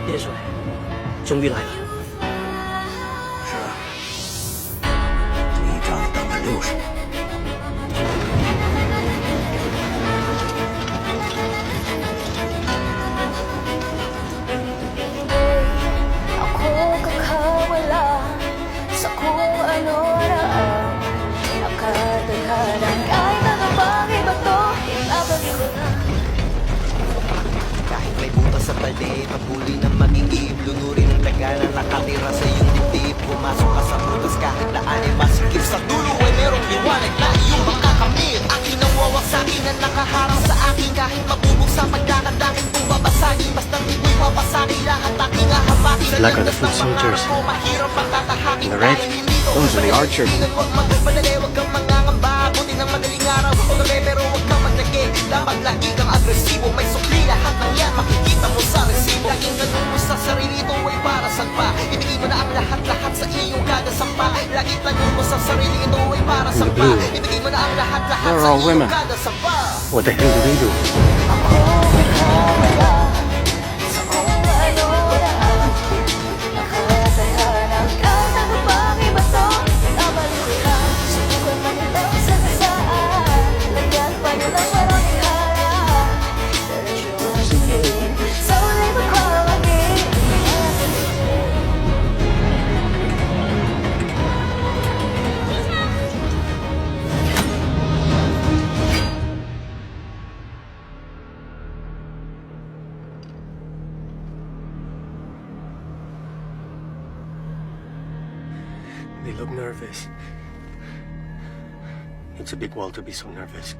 叶帅，终于来了。是啊，这一仗等了60年。Ako kakawala sa kung ano-ano nakatadhana. Kahit ano bang iba to, ibabalik ko na. Kahit may butas sa balde, patuloy na magiging lunurin ng daga na nakatira sa iyong dibdib. Pumasok ka sa butas kahit daan ay masikip. Sa dulo ay merong liwanag na iyong makakamit. Aking nawawasakin na nakaharang sa akin. Kahit mabubog sa pagdakad aking kung babasagin. Basta't ito'y papasagin lahat aking ahabakin. Black are the foot soldiers. And the red, those are the archers. Huwag magpadali, huwag kang mangangamba. Buti ng madaling araw o gabi pero huwag kang maglagi. Dapat lagi kang agresibo. May sukli lahat ng yan makikita mo sa resibo. Laging ganun mo sa sarili, ito ay para saan pa. Ibigay mo na ang lahat-lahat sa iyong kagasampa. Laging tanong mo sa sarili, ito ay para saan pa. Ibigay mo na ang lahat-lahat They're sa all iyong women. kagasampa. What the hell do they do? Ako kakawala sa kung ano-ano nakatadhana. Kahit ano bang iba to, ibabalik ko na. Subukan man itong sagasaan, lagyan pa nila parang ihara. Diretso ang tingin sa ulay magkawagin. They look nervous. It's a big wall to be so nervous.